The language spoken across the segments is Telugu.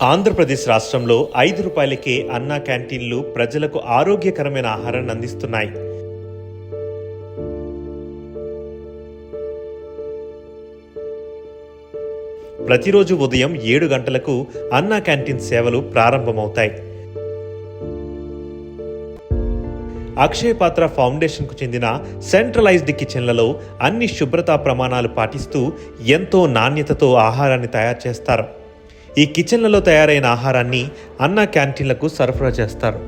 ఆంధ్రప్రదేశ్ రాష్ట్రంలో 5 రూపాయలకే అన్నా క్యాంటీన్లు ప్రజలకు ఆరోగ్యకరమైన ఆహారాన్ని అందిస్తున్నాయి. ప్రతిరోజు ఉదయం 7 గంటలకు అన్నా క్యాంటీన్ సేవలు ప్రారంభమవుతాయి. అక్షయ పాత్ర ఫౌండేషన్కు చెందిన సెంట్రలైజ్డ్ కిచెన్లలో అన్ని శుభ్రతా ప్రమాణాలు పాటిస్తూ ఎంతో నాణ్యతతో ఆహారాన్ని తయారు చేస్తారు. ఈ కిచెన్లలో తయారైన ఆహారాన్ని అన్నా క్యాంటీన్లకు సరఫరా చేస్తారు.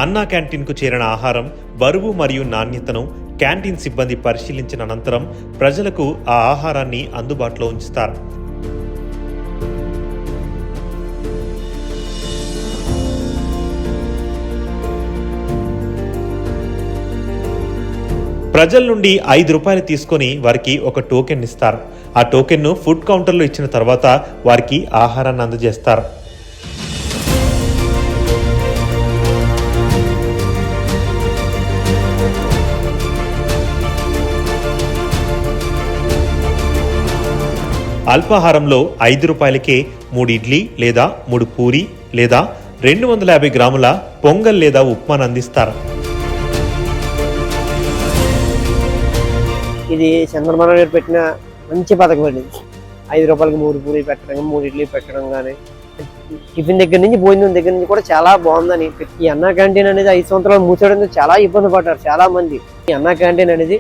అన్నా క్యాంటీన్కు చేరిన ఆహారం బరువు మరియు నాణ్యతను క్యాంటీన్ సిబ్బంది పరిశీలించిన అనంతరం ప్రజలకు ఆ ఆహారాన్ని అందుబాటులో ఉంచుతారు. ప్రజల నుండి 5 రూపాయలు తీసుకొని వారికి ఒక టోకెన్ ఇస్తారు. ఆ టోకెన్ను ఫుడ్ కౌంటర్లో ఇచ్చిన తర్వాత వారికి ఆహారాన్ని అందజేస్తారు. అల్పాహారంలో 5 రూపాయలకే 3 ఇడ్లీ లేదా 3 పూరి లేదా 250 గ్రాముల పొంగల్ లేదా ఉప్మాను అందిస్తారు. ఇది చంద్రబాబు గారు పెట్టిన మంచి పథకం అండి. 5 రూపాయలకి 3 పూరి పెట్టడం, 3 ఇడ్లీ పెట్టడం కానీ టిఫిన్ దగ్గర నుంచి భోజనం దగ్గర నుంచి కూడా చాలా బాగుందని. ఈ అన్నా క్యాంటీన్ అనేది 5 సంవత్సరాలు మూసేయడంతో చాలా ఇబ్బంది పడ్డారు చాలా మంది. ఈ అన్నా క్యాంటీన్ అనేది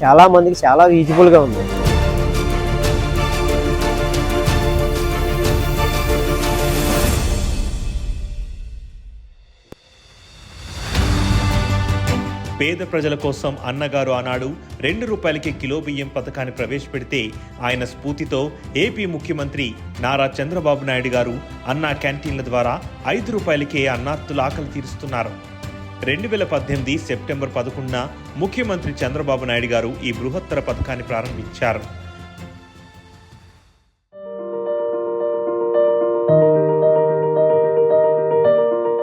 చాలా మందికి చాలా యూజ్ఫుల్ గా ఉంది. పేద ప్రజల కోసం అన్నగారు ఆనాడు 2 రూపాయలకి కిలో బియ్యం పథకాన్ని ప్రవేశపెడితే ఆయన స్ఫూర్తితో ఏపీ ముఖ్యమంత్రి నారా చంద్రబాబు నాయుడు గారు అన్నా క్యాంటీన్ల ద్వారా 5 రూపాయలకే అన్నార్తుల ఆకలి తీరుస్తున్నారు. 2018 సెప్టెంబర్ 11న ముఖ్యమంత్రి చంద్రబాబు నాయుడు గారు ఈ బృహత్తర పథకాన్ని ప్రారంభించారు.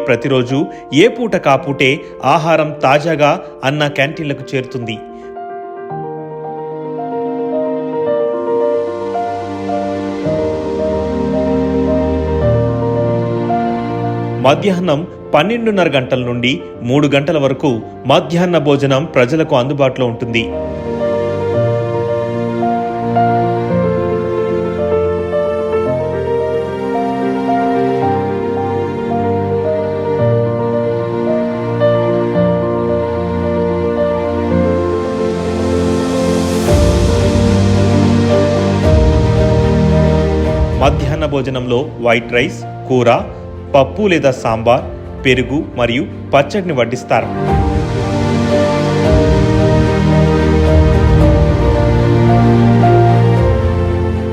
ప్రతిరోజు ఏ పూట కాపూటే ఆహారం తాజాగా అన్నా క్యాంటీన్లకు చేరుతుంది. మధ్యాహ్నం 12:30 గంటల నుండి 3 గంటల వరకు మధ్యాహ్న భోజనం ప్రజలకు అందుబాటులో ఉంటుంది. మధ్యాహ్న భోజనంలో వైట్ రైస్, కూర, పప్పు లేదా సాంబార్, పెరుగు మరియు పచ్చడిని వడ్డిస్తారు.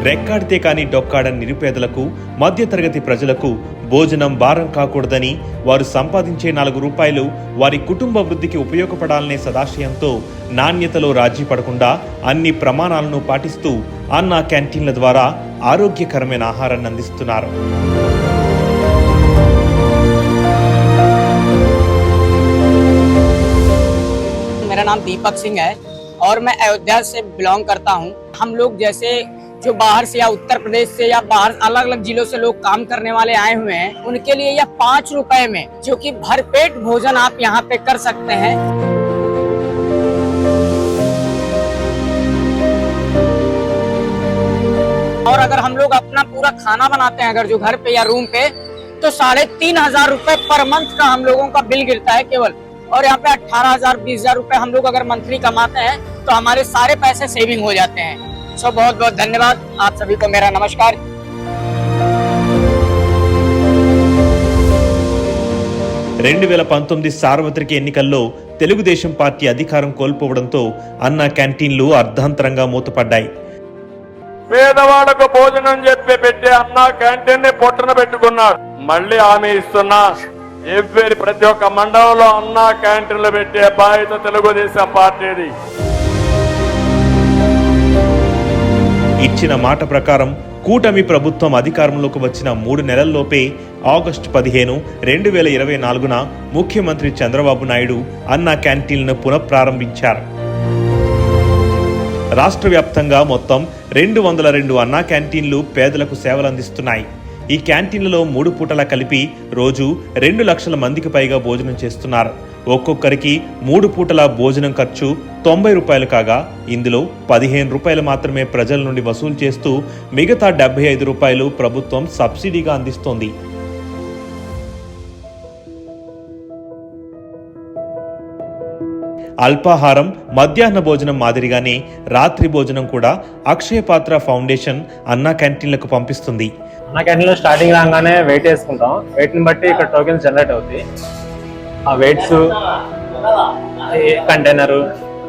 రెక్కాడితే కానీ డొక్కాడని నిరుపేదలకు, మధ్యతరగతి ప్రజలకు భోజనం భారం కాకూడదని, వారు సంపాదించే 4 రూపాయలు వారి కుటుంబ వృద్ధికి ఉపయోగపడాలనే సదాశయంతో నాణ్యతలో రాజీ పడకుండా అన్ని ప్రమాణాలను పాటిస్తూ అన్నా క్యాంటీన్ల ద్వారా ఆరోగ్యకరమైన ఆహారాన్ని అందిస్తున్నారు. मेरा नाम दीपक सिंह है और मैं अयोध्या से बिलोंग करता हूँ. हम लोग जैसे जो बाहर से या उत्तर प्रदेश से या बाहर अलग अलग जिलों से लोग काम करने वाले आए हुए हैं, उनके लिए यह 5 रुपए में जो कि भरपेट भोजन आप यहाँ पे कर सकते हैं. और अगर हम लोग अपना पूरा खाना बनाते हैं अगर जो घर पे या रूम पे, तो 3,500 रुपए पर मंथ का हम लोगों का बिल गिरता है केवल. और यहाँ पे 18,000 20,000 रुपए हम लोग अगर मंथली कमाते हैं तो हमारे सारे पैसे सेविंग हो जाते हैं. सो बहुत बहुत धन्यवाद आप सभी को, मेरा नमस्कार. 2019 సార్వత్రిక ఎన్నికల్లో తెలుగుదేశం పార్టీ అధికారం కోల్పోవడంతో అన్నా క్యాంటీన్లు అర్ధాంతరంగా మూతపడ్డాయి. పేదవాళ్లకు భోజనం చెప్పి పెట్టే అన్నా క్యాంటీన్ ని పొట్టన పెట్టుకున్నారు. మళ్ళీ హామీ ఇస్తున్నా, ప్రతి ఒక్క మండలంలో అన్నా క్యాంటీన్లు పెట్టే బాధ్యత తెలుగుదేశం పార్టీది. ఇచ్చిన మాట ప్రకారం కూటమి ప్రభుత్వం అధికారంలోకి వచ్చిన 3 నెలల్లోపే ఆగస్టు 15, 2024న ముఖ్యమంత్రి చంద్రబాబు నాయుడు అన్నా క్యాంటీన్లను పునఃప్రారంభించారు. రాష్ట్ర వ్యాప్తంగా మొత్తం 202 అన్నా క్యాంటీన్లు పేదలకు సేవలందిస్తున్నాయి. ఈ క్యాంటీన్లలో 3 పూటలా కలిపి రోజు 2 లక్షల మందికి పైగా భోజనం చేస్తున్నారు. ఒక్కొక్కరికి 3 పూటల భోజనం ఖర్చు 90 రూపాయలు కాగా ఇందులో 15 రూపాయలు మాత్రమే ప్రజల నుండి వసూలు చేస్తూ మిగతా 75 రూపాయలు ప్రభుత్వం సబ్సిడీగా అందిస్తోంది. అల్పాహారం, మధ్యాహ్న భోజనం మాదిరిగానే రాత్రి భోజనం కూడా అక్షయపాత్ర ఫౌండేషన్ అన్నా క్యాంటీన్లకు పంపిస్తుంది. అన్నా క్యాంటీన్లో స్టార్టింగ్ రాగానే వెయిట్ వేసుకుంటాం. వెయిట్ని బట్టి ఇక్కడ టోకెన్స్ జనరేట్ అవుతాయి. ఆ weights, container,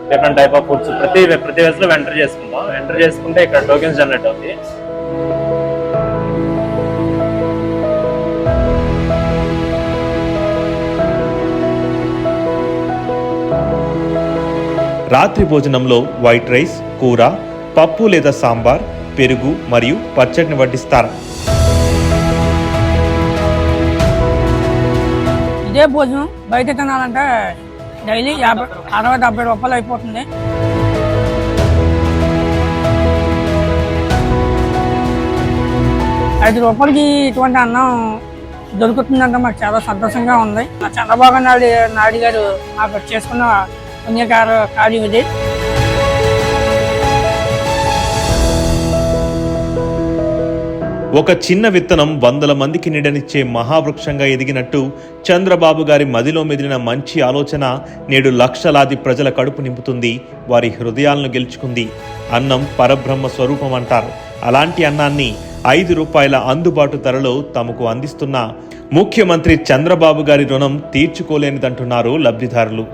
different type of foods ప్రతి వేస్లో ఎంటర్ చేసుకుంటాం. ఎంటర్ చేసుకుంటే ఇక్కడ టోకెన్స్ జనరేట్ అవుతాయి. రాత్రి భోజనంలో వైట్ రైస్, కూర, పప్పు లేదా సాంబార్, పెరుగు మరియు పచ్చడిని వడ్డిస్తారు. ఇదే భోజనం బయట తినాలంటే డైలీ 60-70 రూపాయలు అయిపోతుంది. ₹5 ఇటువంటి అన్నం దొరుకుతుందంటే మాకు చాలా సంతోషంగా ఉంది. చంద్రబాబు నాయుడు గారు మాకు చేసుకున్న పుణ్యకార్యం ఇది. ఒక చిన్న విత్తనం 100 మందికి నీడనిచ్చే మహావృక్షంగా ఎదిగినట్టు చంద్రబాబు గారి మదిలో మెదిలిన మంచి ఆలోచన నేడు లక్షలాది ప్రజల కడుపు నింపుతుంది, వారి హృదయాలను గెలుచుకుంది. అన్నం పరబ్రహ్మ స్వరూపం అంటారు. అలాంటి అన్నాన్ని 5 రూపాయల అందుబాటు ధరలో తమకు అందిస్తున్న ముఖ్యమంత్రి చంద్రబాబు గారి రుణం తీర్చుకోలేనిదంటున్నారు లబ్ధిదారులు.